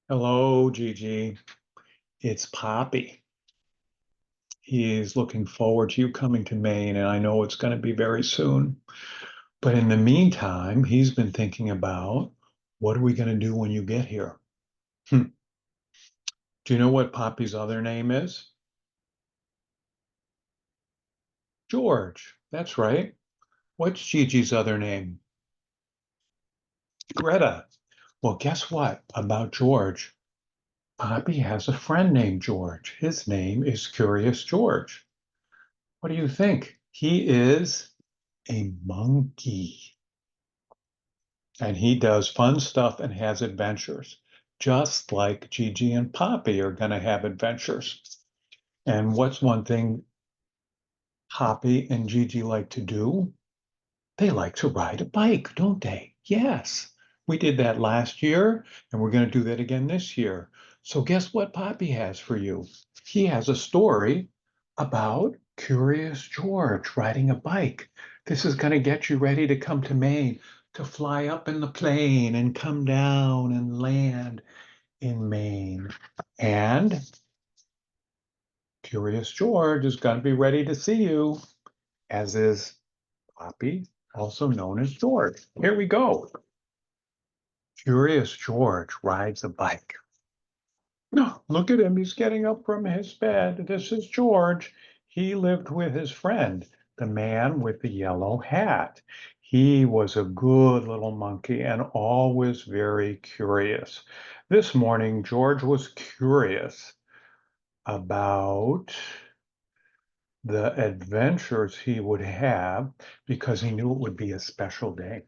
Hello, Gigi. It's Poppy. He's looking forward to you coming to Maine, and I know it's going to be very soon. But in the meantime, he's been thinking about what are we going to do when you get here? Hmm. Do you know what Poppy's other name is? George. That's right. What's Gigi's other name? Greta. Well, guess what about George? Poppy has a friend named George. His name is Curious George. What do you think? He is a monkey. And he does fun stuff and has adventures, just like Gigi and Poppy are going to have adventures. And what's one thing Poppy and Gigi like to do? They like to ride a bike, don't they? Yes. We did that last year, and we're going to do that again this year. So guess what Poppy has for you? He has a story about Curious George riding a bike. This is going to get you ready to come to Maine, to fly up in the plane and come down and land in Maine. And Curious George is going to be ready to see you, as is Poppy, also known as George. Here we go. Curious George rides a bike. No, look at him. He's getting up from his bed. This is George. He lived with his friend, the man with the yellow hat. He was a good little monkey and always very curious. This morning, George was curious about the adventures he would have because he knew it would be a special day.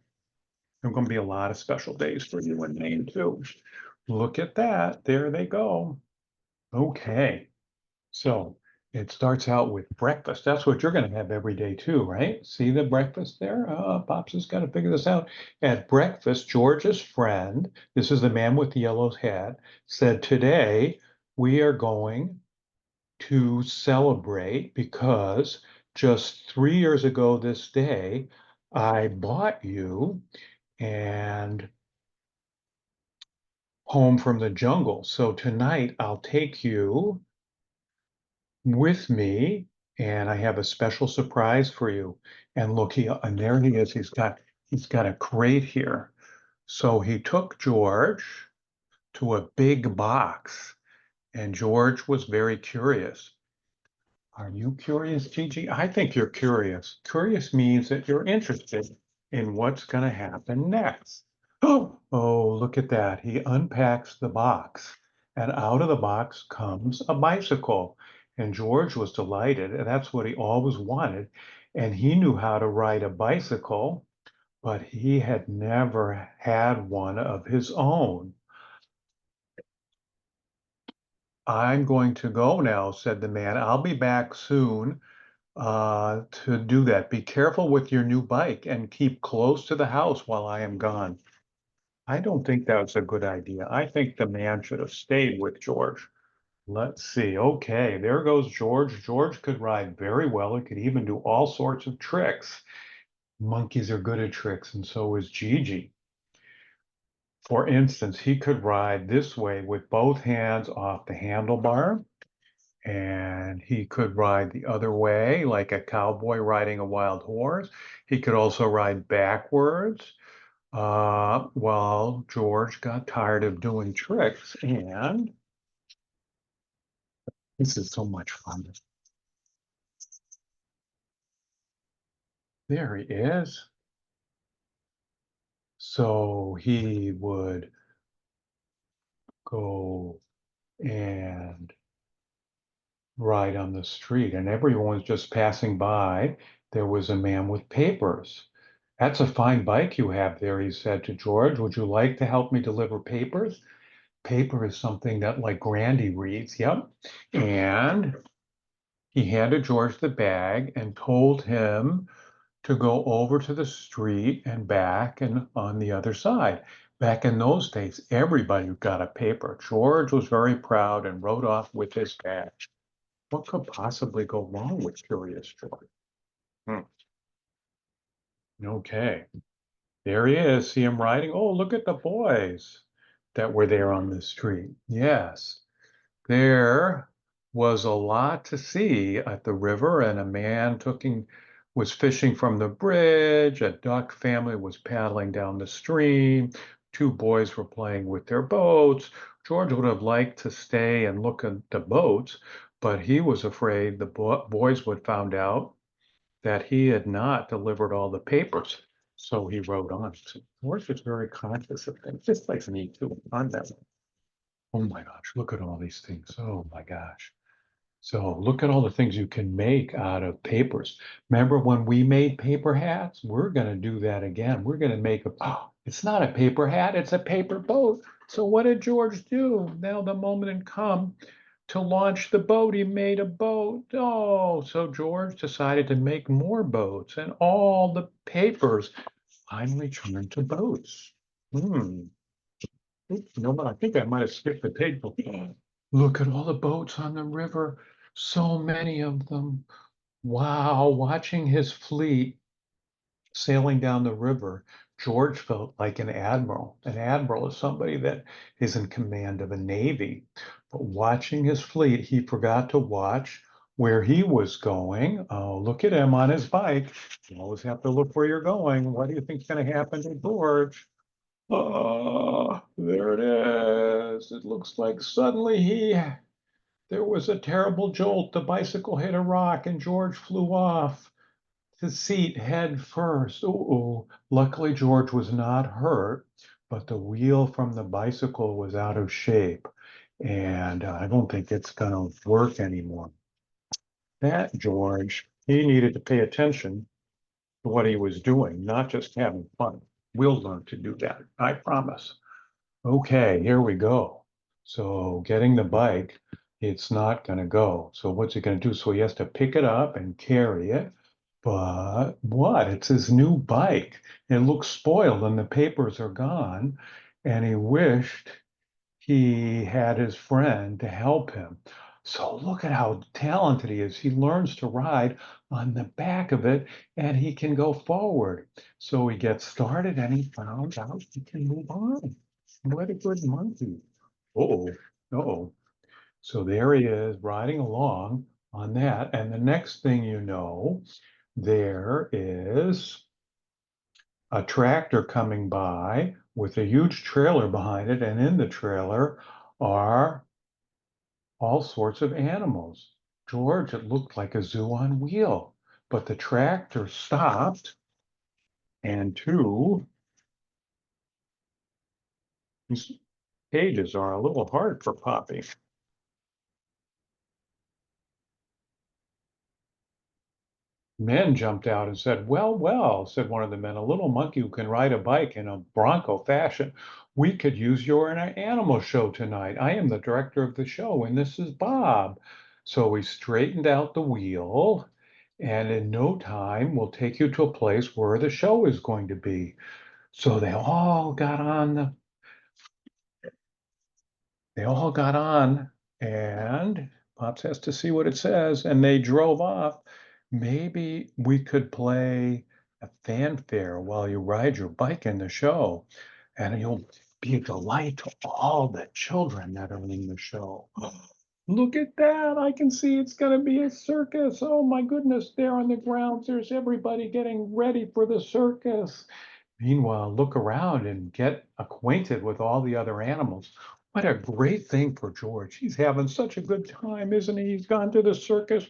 There are going to be a lot of special days for you in Maine, too. Look at that. There they go. Okay. So it starts out with breakfast. That's what you're going to have every day, too, right? See the breakfast there? Pops has got to figure this out. At breakfast, George's friend, this is the man with the yellow hat, said, today we are going to celebrate because just 3 years ago this day, I bought you and home from the jungle. So tonight I'll take you with me and I have a special surprise for you. And look, and there he is. He's got a crate here. So he took George to a big box and George was very curious. Are you curious, Gigi? I think you're curious. Curious means that you're interested in what's going to happen next. Oh, look at that. He unpacks the box, and out of the box comes a bicycle. And George was delighted, and that's what he always wanted. And he knew how to ride a bicycle, but he had never had one of his own. I'm going to go now, said the man. I'll be back soon to do that. Be careful with your new bike and keep close to the house while I am gone. I don't think that's a good idea. I think the man should have stayed with George. Let's see. Okay, there goes George. George could ride very well. He could even do all sorts of tricks. Monkeys are good at tricks, and so is Gigi. For instance, he could ride this way with both hands off the handlebar, and he could ride the other way like a cowboy riding a wild horse. He could also ride backwards while George got tired of doing tricks. And this is so much fun. There he is. So he would go and ride on the street, and everyone was just passing by. There was a man with papers. That's a fine bike you have there, he said to George. Would you like to help me deliver papers? Paper is something that like Grandy reads. Yep. And he handed George the bag and told him to go over to the street and back and on the other side. Back in those days, everybody got a paper. George was very proud and rode off with his bag. What could possibly go wrong with Curious George? Hmm. Okay, there he is. See him riding. Oh, look at the boys. that were there on the street. Yes, there was a lot to see at the river, and a man was fishing from the bridge. A duck family was paddling down the stream. Two boys were playing with their boats. George would have liked to stay and look at the boats, but he was afraid the boys would find out that he had not delivered all the papers. So he wrote on. So George was very conscious of things, just like me too, on that. Oh my gosh, look at all these things. Oh my gosh. So look at all the things you can make out of papers. Remember when we made paper hats? We're going to do that again. We're going to make oh, it's not a paper hat, it's a paper boat. So what did George do? Now the moment had come to launch the boat. He made a boat. Oh, so George decided to make more boats, and all the papers finally turned to boats. Hmm. Oops, you know what? I think I might have skipped the table. Look at all the boats on the river. So many of them. Wow, watching his fleet sailing down the river, George felt like an admiral. An admiral is somebody that is in command of a navy. But watching his fleet, he forgot to watch where he was going. Oh, look at him on his bike. You always have to look where you're going. What do you think's going to happen to George? Oh, there it is. It looks like suddenly there was a terrible jolt. The bicycle hit a rock and George flew off the seat head first. Ooh, luckily George was not hurt, but the wheel from the bicycle was out of shape. And I don't think it's going to work anymore. That George, he needed to pay attention to what he was doing, not just having fun. We'll learn to do that, I promise. Okay, here we go. So getting the bike, it's not going to go. So what's he going to do? So he has to pick it up and carry it. But what? It's his new bike. It looks spoiled and the papers are gone. And he wished he had his friend to help him. So look at how talented he is. He learns to ride on the back of it and he can go forward. So he gets started and he found out he can move on. What a good monkey. Oh, oh. So there he is riding along on that. And the next thing you know, there is a tractor coming by with a huge trailer behind it. And in the trailer are all sorts of animals. George, it looked like a zoo on wheel, but the tractor stopped and these pages are a little hard for Poppy. Men jumped out and said, "Well, well," said one of the men, "a little monkey who can ride a bike in a bronco fashion. We could use you in an animal show tonight. I am the director of the show, and this is Bob." So we straightened out the wheel, and in no time, we'll take you to a place where the show is going to be. So they all got on, and Pops has to see what it says, and they drove off. Maybe we could play a fanfare while you ride your bike in the show, and you'll be a delight to all the children that are in the show. Look at that. I can see it's going to be a circus. Oh my goodness, there on the grounds, there's everybody getting ready for the circus. Meanwhile, look around and get acquainted with all the other animals. What a great thing for George. He's having such a good time, isn't he? He's gone to the circus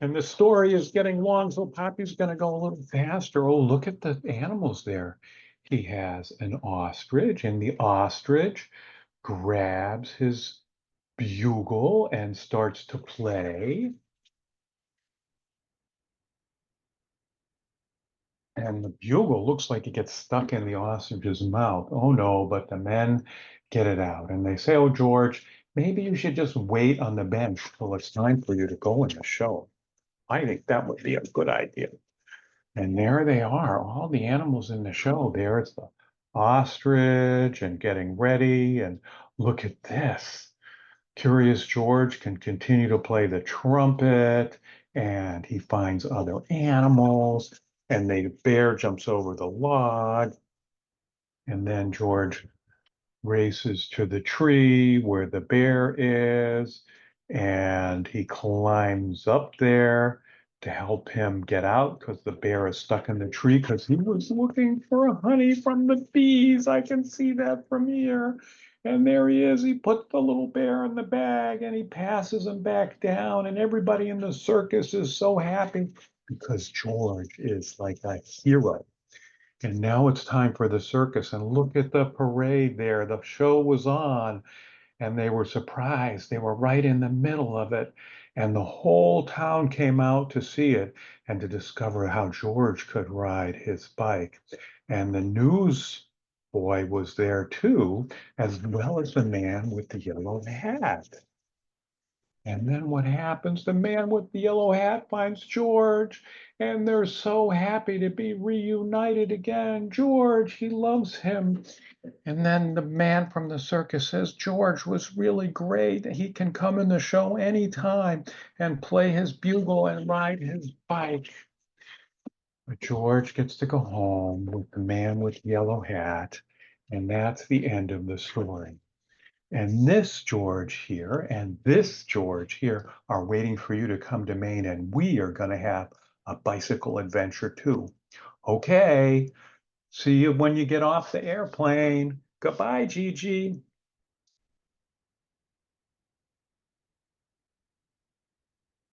and the story is getting long, so Poppy's going to go a little faster. Oh, look at the animals there. He has an ostrich, and the ostrich grabs his bugle and starts to play. And the bugle looks like it gets stuck in the ostrich's mouth. Oh no, but the men get it out and they say, "Oh, George, maybe you should just wait on the bench till it's time for you to go in the show." I think that would be a good idea. And there they are, all the animals in the show. There's the ostrich and getting ready. And look at this. Curious George can continue to play the trumpet and he finds other animals and the bear jumps over the log and then George races to the tree where the bear is, and he climbs up there to help him get out because the bear is stuck in the tree because he was looking for honey from the bees. I can see that from here. And there he is. He put the little bear in the bag and he passes him back down. And everybody in the circus is so happy because George is like a hero. And now it's time for the circus. And look at the parade there. The show was on, and they were surprised. They were right in the middle of it. And the whole town came out to see it and to discover how George could ride his bike. And the news boy was there too, as well as the man with the yellow hat. And then what happens? The man with the yellow hat finds George, and they're so happy to be reunited again. George, he loves him. And then the man from the circus says, George was really great. He can come in the show anytime and play his bugle and ride his bike. But George gets to go home with the man with the yellow hat, and that's the end of the story. And this George here and this George here are waiting for you to come to Maine, and we are going to have a bicycle adventure too. Okay, see you when you get off the airplane. Goodbye, Gigi.